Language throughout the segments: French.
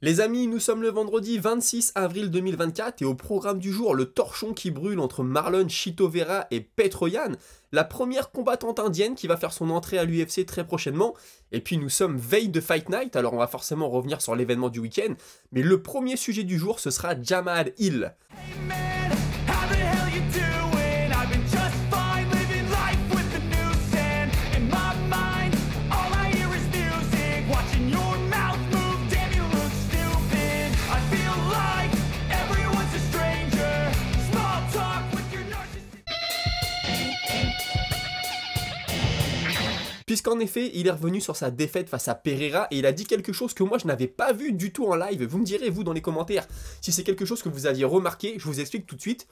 Les amis, nous sommes le vendredi 26 avril 2024 et au programme du jour, le torchon qui brûle entre Marlon Chito-Vera et Petro Yan, la première combattante indienne qui va faire son entrée à l'UFC très prochainement. Et puis nous sommes veille de Fight Night, alors on va forcément revenir sur l'événement du week-end, mais le premier sujet du jour, ce sera Jamal Hill. Puisqu'en effet, il est revenu sur sa défaite face à Pereira et il a dit quelque chose que moi je n'avais pas vu du tout en live. Vous me direz, vous, dans les commentaires, si c'est quelque chose que vous aviez remarqué. Je vous explique tout de suite.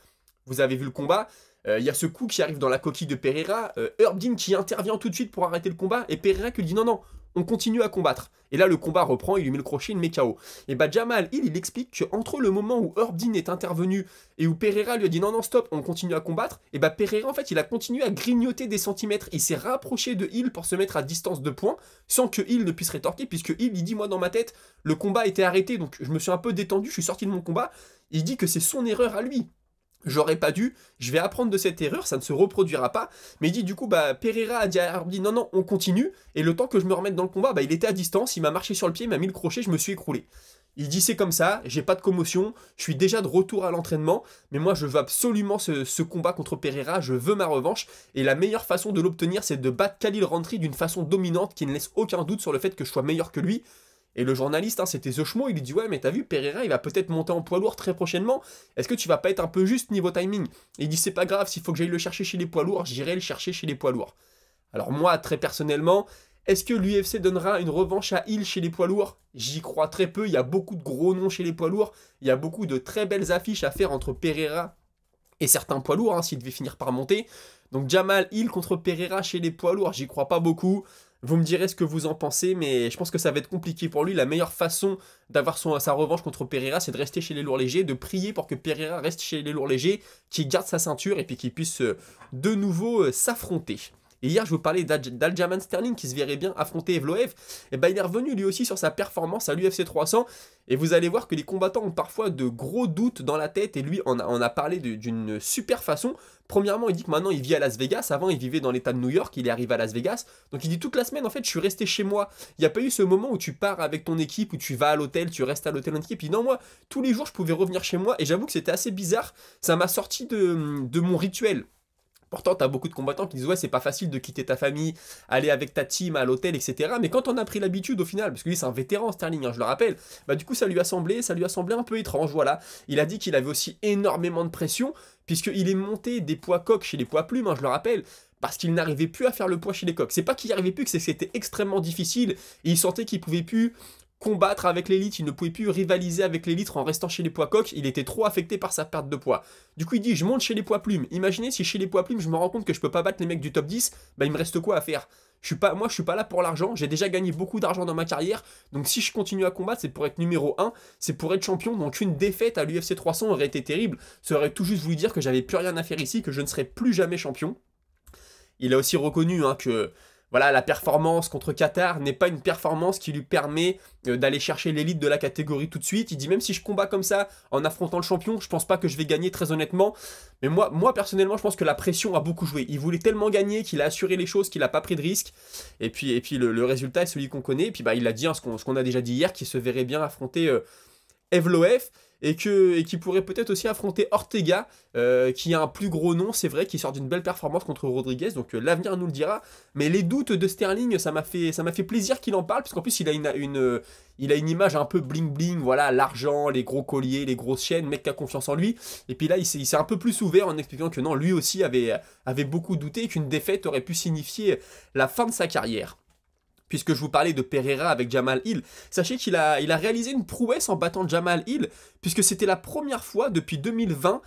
Vous avez vu le combat. Il y a ce coup qui arrive dans la coquille de Pereira. Herb Dean qui intervient tout de suite pour arrêter le combat. Et Pereira qui lui dit non, non, on continue à combattre. Et là, le combat reprend, il lui met le crochet, il le met KO. Et bah Jamal Hill, il explique qu'entre le moment où Herb Dean est intervenu et où Pereira lui a dit non, non, stop, on continue à combattre, et bah Pereira, en fait, il a continué à grignoter des centimètres. Il s'est rapproché de Hill pour se mettre à distance de points, sans que Hill ne puisse rétorquer, puisque Hill, il dit, moi, dans ma tête, le combat était arrêté, donc je me suis un peu détendu, je suis sorti de mon combat. Il dit que c'est son erreur à lui. J'aurais pas dû, je vais apprendre de cette erreur, ça ne se reproduira pas. Mais il dit du coup, bah Pereira a dit à Herb Dean, non, non, on continue. Et le temps que je me remette dans le combat, bah il était à distance, il m'a marché sur le pied, il m'a mis le crochet, je me suis écroulé. Il dit c'est comme ça, j'ai pas de commotion, je suis déjà de retour à l'entraînement, mais moi je veux absolument ce combat contre Pereira, je veux ma revanche, et la meilleure façon de l'obtenir c'est de battre Khalil Rountree d'une façon dominante qui ne laisse aucun doute sur le fait que je sois meilleur que lui. Et le journaliste, hein, c'était The Schmo, il lui dit « Ouais, mais t'as vu, Pereira, il va peut-être monter en poids lourd très prochainement. Est-ce que tu vas pas être un peu juste niveau timing ?» Et il dit « C'est pas grave, s'il faut que j'aille le chercher chez les poids lourds, j'irai le chercher chez les poids lourds. » Alors moi, très personnellement, est-ce que l'UFC donnera une revanche à Hill chez les poids lourds? J'y crois très peu, il y a beaucoup de gros noms chez les poids lourds, il y a beaucoup de très belles affiches à faire entre Pereira et certains poids lourds, hein, s'il devait finir par monter. Donc Jamal Hill contre Pereira chez les poids lourds, j'y crois pas beaucoup. Vous me direz ce que vous en pensez, mais je pense que ça va être compliqué pour lui. La meilleure façon d'avoir sa revanche contre Pereira, c'est de rester chez les lourds légers, de prier pour que Pereira reste chez les lourds légers, qu'il garde sa ceinture et puis qu'il puisse de nouveau s'affronter. Et hier, je vous parlais d'Aljamain Sterling qui se verrait bien affronter Evloev. Et ben, il est revenu lui aussi sur sa performance à l'UFC 300. Et vous allez voir que les combattants ont parfois de gros doutes dans la tête. Et lui, on a parlé d'une super façon. Premièrement, il dit que maintenant, il vit à Las Vegas. Avant, il vivait dans l'état de New York. Il est arrivé à Las Vegas. Donc, il dit toute la semaine, en fait, je suis resté chez moi. Il n'y a pas eu ce moment où tu pars avec ton équipe, où tu vas à l'hôtel, tu restes à l'hôtel en équipe. Il dit non, moi, tous les jours, je pouvais revenir chez moi. Et j'avoue que c'était assez bizarre. Ça m'a sorti de mon rituel. Pourtant, t'as beaucoup de combattants qui disent « Ouais, c'est pas facile de quitter ta famille, aller avec ta team à l'hôtel, etc. » Mais quand on a pris l'habitude au final, parce que lui c'est un vétéran Sterling, hein, je le rappelle, bah du coup ça lui a semblé un peu étrange, voilà. Il a dit qu'il avait aussi énormément de pression, puisqu'il est monté des poids coqs chez les poids plumes, hein, je le rappelle, parce qu'il n'arrivait plus à faire le poids chez les coqs. C'est pas qu'il n'y arrivait plus, que c'était extrêmement difficile, et il sentait qu'il pouvait plus combattre avec l'élite, il ne pouvait plus rivaliser avec l'élite en restant chez les poids coqs, il était trop affecté par sa perte de poids. Du coup il dit je monte chez les poids plumes, imaginez si chez les poids plumes je me rends compte que je peux pas battre les mecs du top 10, bah il me reste quoi à faire? Moi je suis pas là pour l'argent, j'ai déjà gagné beaucoup d'argent dans ma carrière, donc si je continue à combattre c'est pour être numéro 1, c'est pour être champion, donc une défaite à l'UFC 300 aurait été terrible, ça aurait tout juste voulu dire que j'avais plus rien à faire ici, que je ne serais plus jamais champion. Il a aussi reconnu hein, que voilà, la performance contre Qatar n'est pas une performance qui lui permet d'aller chercher l'élite de la catégorie tout de suite. Il dit même si je combats comme ça en affrontant le champion, je pense pas que je vais gagner très honnêtement. Mais moi personnellement, je pense que la pression a beaucoup joué. Il voulait tellement gagner qu'il a assuré les choses, qu'il a pas pris de risque. Et puis le résultat est celui qu'on connaît. Et puis bah, il a dit hein, ce qu'on a déjà dit hier, qu'il se verrait bien affronter Evloev. Et qui pourrait peut-être aussi affronter Ortega, qui a un plus gros nom, c'est vrai, qui sort d'une belle performance contre Rodriguez, donc l'avenir nous le dira. Mais les doutes de Sterling, ça m'a fait plaisir qu'il en parle, parce qu'en plus il a une image un peu bling-bling, voilà, l'argent, les gros colliers, les grosses chaînes, mec qui a confiance en lui. Et puis là, il s'est un peu plus ouvert en expliquant que non, lui aussi avait beaucoup douté, qu'une défaite aurait pu signifier la fin de sa carrière. Puisque je vous parlais de Pereira avec Jamal Hill, sachez qu'il a réalisé une prouesse en battant Jamal Hill, puisque c'était la première fois depuis 2020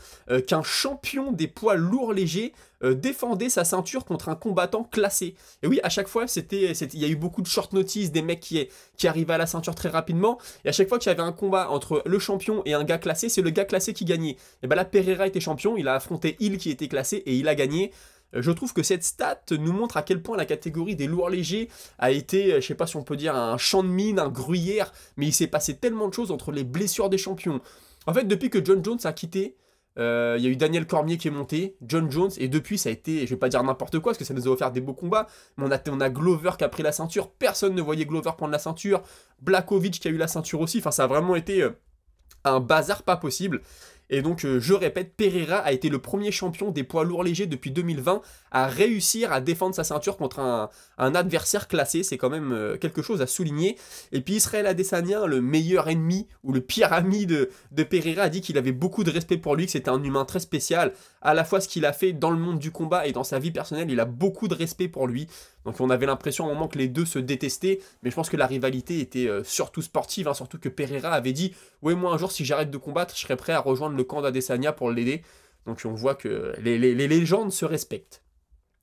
qu'un champion des poids lourds légers défendait sa ceinture contre un combattant classé. Et oui, à chaque fois, il y a eu beaucoup de short notice, des mecs qui arrivaient à la ceinture très rapidement, et à chaque fois qu'il y avait un combat entre le champion et un gars classé, c'est le gars classé qui gagnait. Et bien là, Pereira était champion, il a affronté Hill qui était classé, et il a gagné. Je trouve que cette stat nous montre à quel point la catégorie des lourds légers a été, je sais pas si on peut dire un champ de mine, un gruyère, mais il s'est passé tellement de choses entre les blessures des champions. En fait, depuis que John Jones a quitté, il y a eu Daniel Cormier qui est monté, John Jones, et depuis ça a été, je vais pas dire n'importe quoi, parce que ça nous a offert des beaux combats, mais on a Glover qui a pris la ceinture, personne ne voyait Glover prendre la ceinture, Blachowicz qui a eu la ceinture aussi, enfin ça a vraiment été un bazar pas possible. Et donc, je répète, Pereira a été le premier champion des poids lourds légers depuis 2020 à réussir à défendre sa ceinture contre un adversaire classé. C'est quand même quelque chose à souligner. Et puis, Israël Adesanya, le meilleur ennemi ou le pire ami de Pereira, a dit qu'il avait beaucoup de respect pour lui, que c'était un humain très spécial. À la fois ce qu'il a fait dans le monde du combat et dans sa vie personnelle, il a beaucoup de respect pour lui. Donc on avait l'impression à un moment que les deux se détestaient, mais je pense que la rivalité était surtout sportive, hein, surtout que Pereira avait dit « Ouais, moi un jour, si j'arrête de combattre, je serai prêt à rejoindre le camp d'Adesanya pour l'aider. » Donc on voit que les légendes se respectent.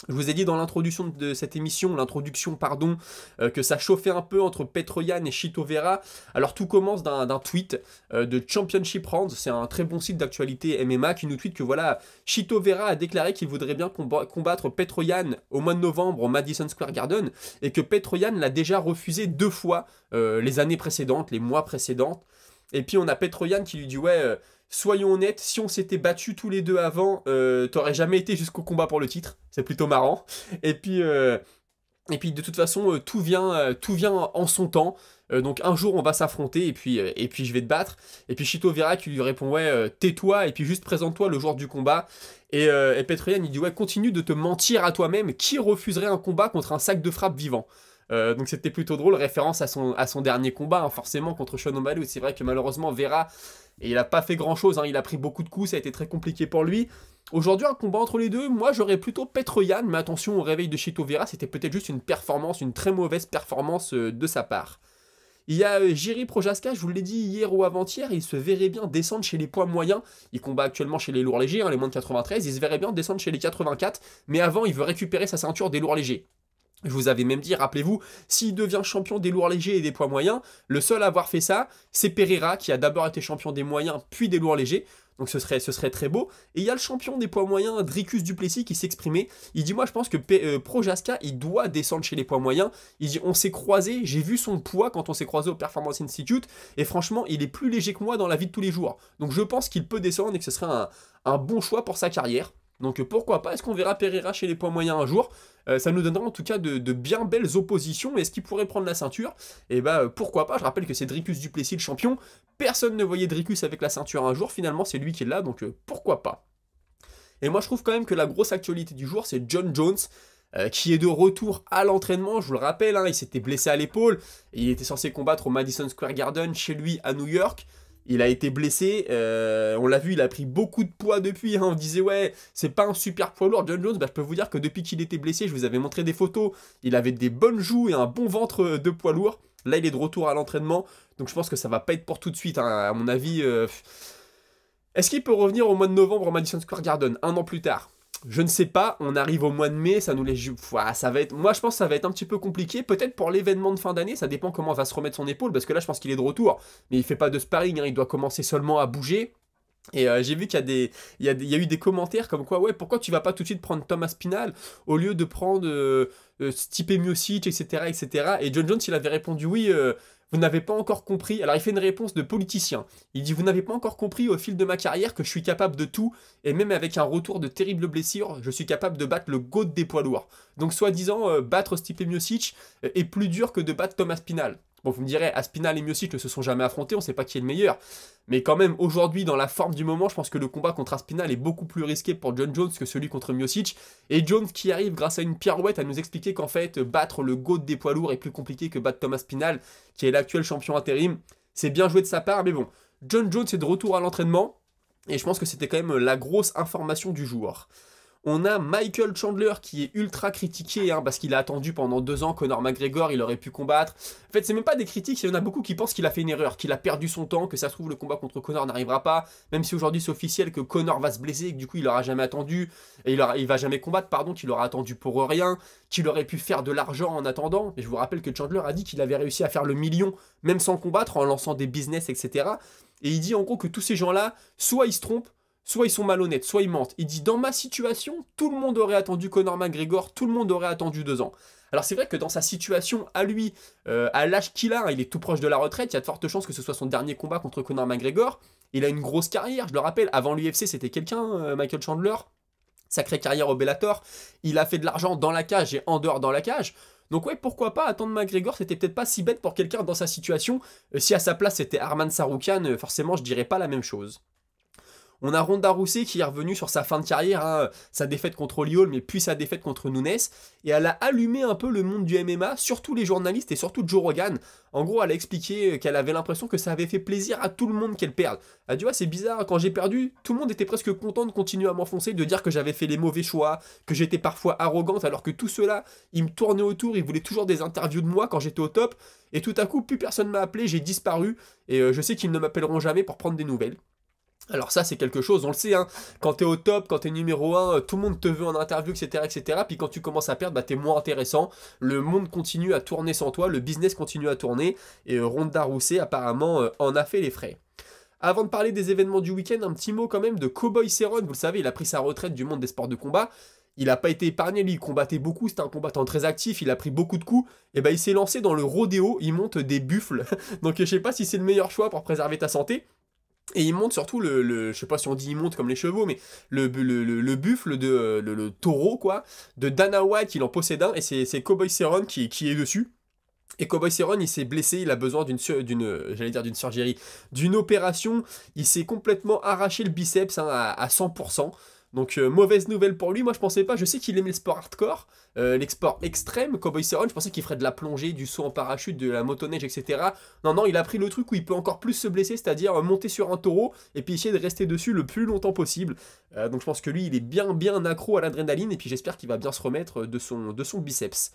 Je vous ai dit dans l'introduction de cette émission, que ça chauffait un peu entre Petroyan et Chito Vera. Alors tout commence d'un tweet de Championship Rounds, c'est un très bon site d'actualité MMA qui nous tweet que voilà, Chito Vera a déclaré qu'il voudrait bien combattre Petroyan au mois de novembre au Madison Square Garden et que Petroyan l'a déjà refusé 2 fois les années précédentes, les mois précédents. Et puis on a Petroyan qui lui dit ouais, soyons honnêtes, si on s'était battus tous les deux avant, t'aurais jamais été jusqu'au combat pour le titre. C'est plutôt marrant. Et puis de toute façon, tout vient en son temps. Donc un jour on va s'affronter et puis je vais te battre. Et puis Chito Vera qui lui répond ouais, tais-toi et puis juste présente-toi le jour du combat. Et Petroyan il dit ouais, continue de te mentir à toi-même. Qui refuserait un combat contre un sac de frappe vivant? Donc c'était plutôt drôle, référence à son dernier combat, hein, forcément contre Sean O'Malley. C'est vrai que malheureusement Vera, il n'a pas fait grand chose, hein, il a pris beaucoup de coups, ça a été très compliqué pour lui. Aujourd'hui un combat entre les deux, moi j'aurais plutôt Petroyan, mais attention au réveil de Chito Vera, c'était peut-être juste une performance, une très mauvaise performance de sa part. Il y a Jiří Procházka, je vous l'ai dit hier ou avant-hier, il se verrait bien descendre chez les poids moyens. Il combat actuellement chez les lourds légers, hein, les moins de 93, il se verrait bien descendre chez les 84, mais avant il veut récupérer sa ceinture des lourds légers. Je vous avais même dit, rappelez-vous, s'il devient champion des lourds légers et des poids moyens, le seul à avoir fait ça, c'est Pereira, qui a d'abord été champion des moyens, puis des lourds légers. Donc ce serait très beau. Et il y a le champion des poids moyens, Dricus du Plessis, qui s'exprimait. Il dit, moi je pense que Procházka, il doit descendre chez les poids moyens. Il dit, on s'est croisés, j'ai vu son poids quand on s'est croisé au Performance Institute, et franchement, il est plus léger que moi dans la vie de tous les jours. Donc je pense qu'il peut descendre et que ce serait un bon choix pour sa carrière. Donc pourquoi pas, est-ce qu'on verra Pereira chez les poids moyens un jour? Ça nous donnera en tout cas de bien belles oppositions. Est-ce qu'il pourrait prendre la ceinture? Et bah pourquoi pas, je rappelle que c'est Dricus du Plessis le champion. Personne ne voyait Dricus avec la ceinture un jour, finalement c'est lui qui est là, donc pourquoi pas. Et moi je trouve quand même que la grosse actualité du jour, c'est John Jones, qui est de retour à l'entraînement. Je vous le rappelle, hein, il s'était blessé à l'épaule, et il était censé combattre au Madison Square Garden, chez lui à New York. Il a été blessé, on l'a vu, il a pris beaucoup de poids depuis, hein. On disait ouais, c'est pas un super poids lourd John Jones, bah, je peux vous dire que depuis qu'il était blessé, je vous avais montré des photos, il avait des bonnes joues et un bon ventre de poids lourd. Là il est de retour à l'entraînement, donc je pense que ça va pas être pour tout de suite, hein. À mon avis. Est-ce qu'il peut revenir au mois de novembre au Madison Square Garden, 1 an plus tard? Je ne sais pas, on arrive au mois de mai, ça nous laisse... ça va être... Moi je pense que ça va être un petit peu compliqué, peut-être pour l'événement de fin d'année, ça dépend comment va se remettre son épaule, parce que là je pense qu'il est de retour, mais il fait pas de sparring, hein, il doit commencer seulement à bouger. Et j'ai vu qu'il y a eu des commentaires comme quoi, ouais, pourquoi tu vas pas tout de suite prendre Thomas Spinal au lieu de prendre Stipe Miocic, etc., etc. Et John Jones, il avait répondu, oui, vous n'avez pas encore compris. Alors il fait une réponse de politicien. Il dit, vous n'avez pas encore compris au fil de ma carrière que je suis capable de tout, et même avec un retour de terribles blessures, je suis capable de battre le GOAT des poids lourds. Donc soi-disant, battre Stipe Miocic est plus dur que de battre Thomas Spinal. Bon, vous me direz, Aspinall et Miocic ne se sont jamais affrontés, on ne sait pas qui est le meilleur. Mais quand même, aujourd'hui, dans la forme du moment, je pense que le combat contre Aspinall est beaucoup plus risqué pour John Jones que celui contre Miocic. Et Jones qui arrive, grâce à une pirouette, à nous expliquer qu'en fait, battre le GOAT des poids lourds est plus compliqué que battre Thomas Aspinall, qui est l'actuel champion intérim. C'est bien joué de sa part, mais bon. John Jones est de retour à l'entraînement, et je pense que c'était quand même la grosse information du jour. On a Michael Chandler qui est ultra critiqué, hein, parce qu'il a attendu pendant 2 ans Conor McGregor, il aurait pu combattre. En fait, c'est même pas des critiques, il y en a beaucoup qui pensent qu'il a fait une erreur, qu'il a perdu son temps, que ça se trouve le combat contre Conor n'arrivera pas, même si aujourd'hui c'est officiel que Conor va se blesser, et que du coup il aura jamais attendu, et il va jamais combattre, pardon, qu'il aura attendu pour rien, qu'il aurait pu faire de l'argent en attendant. Et je vous rappelle que Chandler a dit qu'il avait réussi à faire le million, même sans combattre, en lançant des business, etc. Et il dit en gros que tous ces gens-là, soit ils se trompent, soit ils sont malhonnêtes, soit ils mentent. Il dit, dans ma situation, tout le monde aurait attendu Conor McGregor, tout le monde aurait attendu 2 ans. Alors c'est vrai que dans sa situation, à lui, à l'âge qu'il a, il est tout proche de la retraite, il y a de fortes chances que ce soit son dernier combat contre Conor McGregor. Il a une grosse carrière, je le rappelle, avant l'UFC c'était quelqu'un, Michael Chandler, sacrée carrière au Bellator, il a fait de l'argent dans la cage et en dehors dans la cage. Donc ouais, pourquoi pas attendre McGregor, c'était peut-être pas si bête pour quelqu'un dans sa situation. Si à sa place c'était Arman Tsarukyan, forcément je dirais pas la même chose. On a Ronda Rousey qui est revenue sur sa fin de carrière, hein, sa défaite contre Holly Holm, mais puis sa défaite contre Nunes, et elle a allumé un peu le monde du MMA, surtout les journalistes et surtout Joe Rogan. En gros, elle a expliqué qu'elle avait l'impression que ça avait fait plaisir à tout le monde qu'elle perde. Elle dit, ouais, c'est bizarre, quand j'ai perdu, tout le monde était presque content de continuer à m'enfoncer, de dire que j'avais fait les mauvais choix, que j'étais parfois arrogante, alors que tout cela, ils me tournaient autour, ils voulaient toujours des interviews de moi quand j'étais au top, et tout à coup, plus personne m'a appelé, j'ai disparu, et je sais qu'ils ne m'appelleront jamais pour prendre des nouvelles. Alors ça c'est quelque chose, on le sait, hein, quand t'es au top, quand t'es numéro 1, tout le monde te veut en interview, etc. etc. Puis quand tu commences à perdre, bah t'es moins intéressant, le monde continue à tourner sans toi, le business continue à tourner, et Ronda Rousey apparemment en a fait les frais. Avant de parler des événements du week-end, un petit mot quand même de Cowboy Cerrone, vous le savez, il a pris sa retraite du monde des sports de combat, il n'a pas été épargné, lui il combattait beaucoup, c'était un combattant très actif, il a pris beaucoup de coups, et bah il s'est lancé dans le rodéo, il monte des buffles, donc je sais pas si c'est le meilleur choix pour préserver ta santé. Et il monte surtout je sais pas si on dit il monte comme les chevaux, mais le buffle le taureau, quoi, de Dana White, il en possède un, et c'est Cowboy Cerrone qui est dessus. Et Cowboy Cerrone, il s'est blessé, il a besoin d'une surgerie, d'une opération, il s'est complètement arraché le biceps, hein, à 100%. Donc mauvaise nouvelle pour lui, moi je pensais pas, je sais qu'il aimait le sport hardcore, les sports extrêmes, Cowboy Cerrone, je pensais qu'il ferait de la plongée, du saut en parachute, de la motoneige, etc. Non, il a pris le truc où il peut encore plus se blesser, c'est-à-dire monter sur un taureau et puis essayer de rester dessus le plus longtemps possible. Donc je pense que lui, il est bien accro à l'adrénaline et puis j'espère qu'il va bien se remettre de son biceps.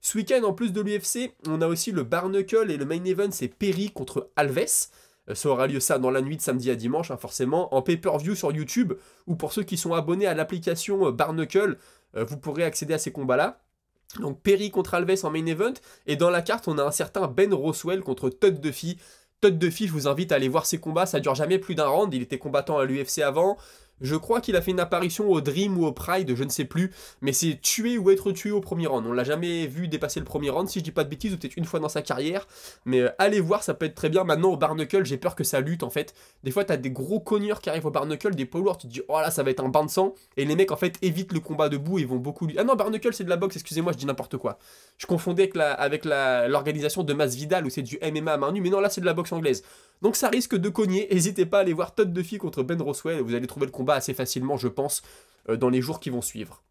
Ce week-end, en plus de l'UFC, on a aussi le Barnacle et le main event, c'est Perry contre Alves. Ça aura lieu ça dans la nuit de samedi à dimanche, hein, forcément, en pay-per-view sur YouTube, ou pour ceux qui sont abonnés à l'application Barnacle, vous pourrez accéder à ces combats-là. Donc Perry contre Alves en main event, et dans la carte, on a un certain Ben Roswell contre Todd Duffy. Todd Duffy, je vous invite à aller voir ses combats, ça dure jamais plus d'un round, il était combattant à l'UFC avant. Je crois qu'il a fait une apparition au Dream ou au Pride, je ne sais plus, mais c'est tuer ou être tué au premier round. On l'a jamais vu dépasser le premier round, si je dis pas de bêtises, ou peut-être une fois dans sa carrière, mais allez voir, ça peut être très bien. Maintenant au Barnacle, j'ai peur que ça lutte en fait. Des fois t'as des gros cogneurs qui arrivent au Barnacle, des poids lourds, tu te dis oh là ça va être un bain de sang, et les mecs en fait évitent le combat debout et vont beaucoup... Ah non, Barnacle c'est de la boxe, excusez-moi, je dis n'importe quoi. Je confondais avec l'organisation de Masvidal où c'est du MMA à main nue, mais non là c'est de la boxe anglaise. Donc ça risque de cogner, n'hésitez pas à aller voir Todd Duffy contre Ben Roswell, vous allez trouver le combat assez facilement je pense, dans les jours qui vont suivre.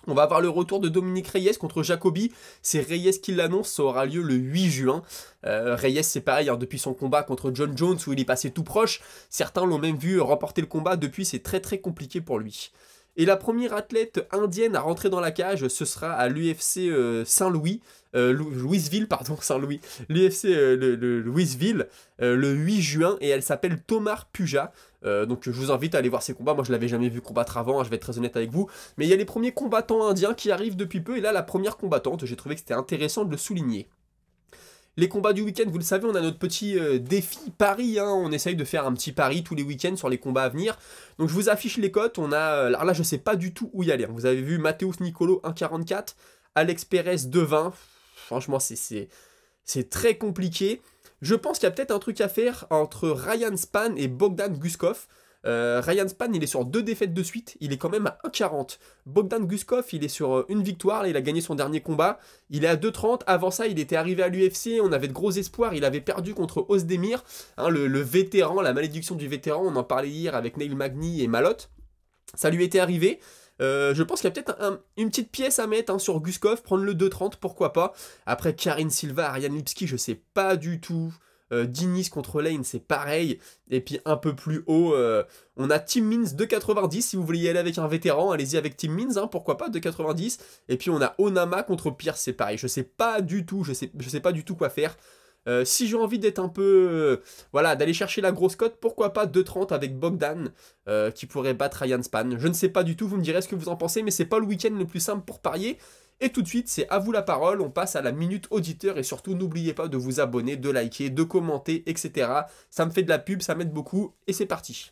On va avoir le retour de Dominique Reyes contre Jacobi, c'est Reyes qui l'annonce, ça aura lieu le 8 juin. Reyes c'est pareil, hein, depuis son combat contre John Jones où il est passé tout proche, certains l'ont même vu remporter le combat, depuis c'est très compliqué pour lui. Et la première athlète indienne à rentrer dans la cage, ce sera à l'UFC Saint-Louis, Louisville, pardon, Saint-Louis, l'UFC Louisville, le 8 juin, et elle s'appelle Tomar Puja. Donc je vous invite à aller voir ses combats, moi je l'avais jamais vu combattre avant, hein, je vais être très honnête avec vous, mais il y a les premiers combattants indiens qui arrivent depuis peu, et là la première combattante, j'ai trouvé que c'était intéressant de le souligner. Les combats du week-end, vous le savez, on a notre petit défi pari, hein, on essaye de faire un petit pari tous les week-ends sur les combats à venir. Donc je vous affiche les cotes, on a, alors là je sais pas du tout où y aller, hein. Vous avez vu Mateusz Nicolo 1,44, Alex Perez 2,20, franchement c'est très compliqué. Je pense qu'il y a peut-être un truc à faire entre Ryan Spann et Bogdan Guskov. Ryan Spann il est sur 2 défaites de suite, il est quand même à 1,40. Bogdan Guskov il est sur une victoire, là, il a gagné son dernier combat, il est à 2,30, avant ça il était arrivé à l'UFC, on avait de gros espoirs, il avait perdu contre Ozdemir, hein, le vétéran, la malédiction du vétéran, on en parlait hier avec Neil Magny et Malotte, ça lui était arrivé. Je pense qu'il y a peut-être une petite pièce à mettre, hein, sur Guskov, prendre le 2,30, pourquoi pas. Après Karine Silva, Ariane Lipski, je sais pas du tout. Dinis contre Lane, c'est pareil. Et puis un peu plus haut, on a Tim Means 2,90. Si vous voulez y aller avec un vétéran, allez-y avec Tim Means, hein, pourquoi pas, 2,90. Et puis on a Onama contre Pierce, c'est pareil. Je sais pas du tout, je sais pas du tout quoi faire. Si j'ai envie d'être un peu... voilà, d'aller chercher la grosse cote, pourquoi pas 2,30 avec Bogdan, qui pourrait battre Ryan Spann. Je ne sais pas du tout, vous me direz ce que vous en pensez, mais c'est pas le week-end le plus simple pour parier. Et tout de suite, c'est à vous la parole, on passe à la minute auditeur, et surtout n'oubliez pas de vous abonner, de liker, de commenter, etc. Ça me fait de la pub, ça m'aide beaucoup, et c'est parti.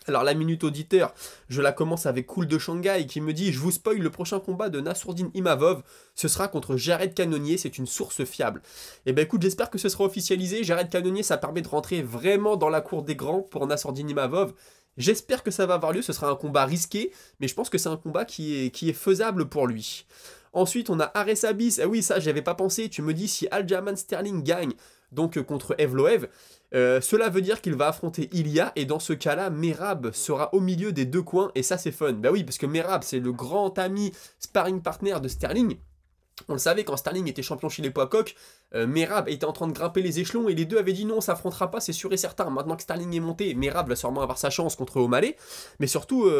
Alors la minute auditeur, je la commence avec Cool de Shanghai qui me dit « Je vous spoil le prochain combat de Nassourdine Imavov, ce sera contre Jared Cannonier, c'est une source fiable. » Et ben écoute, j'espère que ce sera officialisé, Jared Cannonier ça permet de rentrer vraiment dans la cour des grands pour Nassourdine Imavov. J'espère que ça va avoir lieu, ce sera un combat risqué, mais je pense que c'est un combat qui est faisable pour lui. Ensuite, on a Ares Abyss. Ah oui, ça, j'avais pas pensé. Tu me dis si Aljamain Sterling gagne, donc contre Evloev, cela veut dire qu'il va affronter Ilia, et dans ce cas-là, Merab sera au milieu des deux coins, et ça, c'est fun. Bah oui, parce que Merab, c'est le grand ami sparring partner de Sterling. On le savait, quand Sterling était champion chez les poids coqs, Merab était en train de grimper les échelons et les deux avaient dit non, on s'affrontera pas, c'est sûr et certain. Maintenant que Sterling est monté, Merab va sûrement avoir sa chance contre O'Malley. Mais surtout,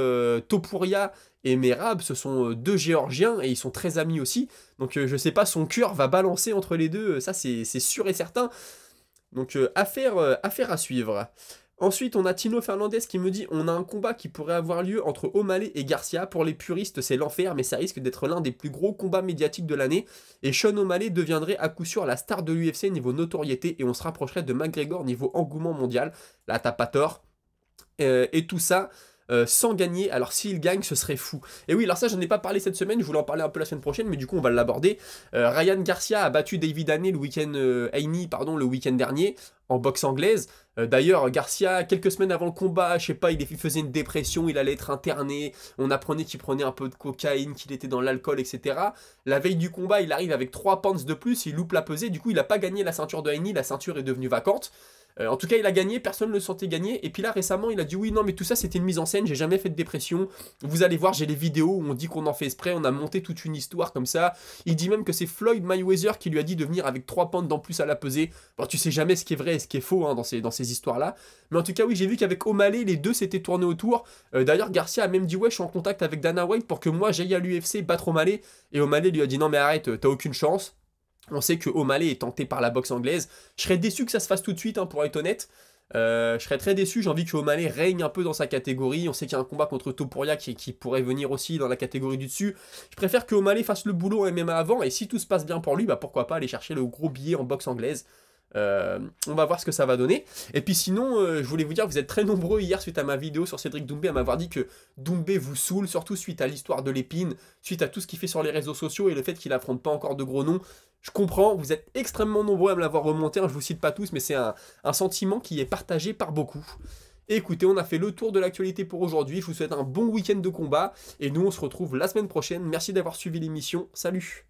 Topuria et Merab, ce sont deux Géorgiens et ils sont très amis aussi. Donc je sais pas, son cœur va balancer entre les deux, ça c'est sûr et certain. Donc affaire à suivre. Ensuite, on a Tino Fernandez qui me dit « On a un combat qui pourrait avoir lieu entre O'Malley et Garcia. Pour les puristes, c'est l'enfer, mais ça risque d'être l'un des plus gros combats médiatiques de l'année. Et Sean O'Malley deviendrait à coup sûr la star de l'UFC niveau notoriété et on se rapprocherait de McGregor niveau engouement mondial. » Là, t'as pas tort. Et tout ça... sans gagner, alors s'il gagne ce serait fou. Et oui, alors ça j'en ai pas parlé cette semaine, je voulais en parler un peu la semaine prochaine, mais du coup on va l'aborder. Ryan Garcia a battu David Haney le week-end dernier, en boxe anglaise. D'ailleurs, Garcia, quelques semaines avant le combat, je sais pas, il faisait une dépression, il allait être interné, on apprenait qu'il prenait un peu de cocaïne, qu'il était dans l'alcool, etc. La veille du combat, il arrive avec 3 pounds de plus, il loupe la pesée, du coup il a pas gagné la ceinture de Haney, la ceinture est devenue vacante. En tout cas, il a gagné, personne ne le sentait gagner. Et puis là, récemment, il a dit oui, non, mais tout ça, c'était une mise en scène, j'ai jamais fait de dépression. Vous allez voir, j'ai les vidéos où on dit qu'on en fait exprès, on a monté toute une histoire comme ça. Il dit même que c'est Floyd Mayweather qui lui a dit de venir avec 3 pounds en plus à la pesée. Bon, tu sais jamais ce qui est vrai et ce qui est faux dans ces histoires-là. Mais en tout cas, oui, j'ai vu qu'avec O'Malley, les deux s'étaient tournés autour. D'ailleurs, Garcia a même dit ouais, je suis en contact avec Dana White pour que moi, j'aille à l'UFC battre O'Malley. Et O'Malley lui a dit non, mais arrête, t'as aucune chance. On sait que O'Malley est tenté par la boxe anglaise. Je serais déçu que ça se fasse tout de suite, hein, pour être honnête. Je serais très déçu, j'ai envie que O'Malley règne un peu dans sa catégorie. On sait qu'il y a un combat contre Topuria qui pourrait venir aussi dans la catégorie du dessus. Je préfère que O'Malley fasse le boulot en MMA avant, et si tout se passe bien pour lui, bah pourquoi pas aller chercher le gros billet en boxe anglaise. On va voir ce que ça va donner. Et puis sinon, je voulais vous dire, vous êtes très nombreux hier suite à ma vidéo sur Cédric Doumbé à m'avoir dit que Doumbé vous saoule, surtout suite à l'histoire de l'épine, suite à tout ce qu'il fait sur les réseaux sociaux et le fait qu'il affronte pas encore de gros noms. Je comprends, vous êtes extrêmement nombreux à me l'avoir remonté, hein, je vous cite pas tous, mais c'est un sentiment qui est partagé par beaucoup. Et écoutez, on a fait le tour de l'actualité pour aujourd'hui, je vous souhaite un bon week-end de combat, et nous on se retrouve la semaine prochaine. Merci d'avoir suivi l'émission, salut!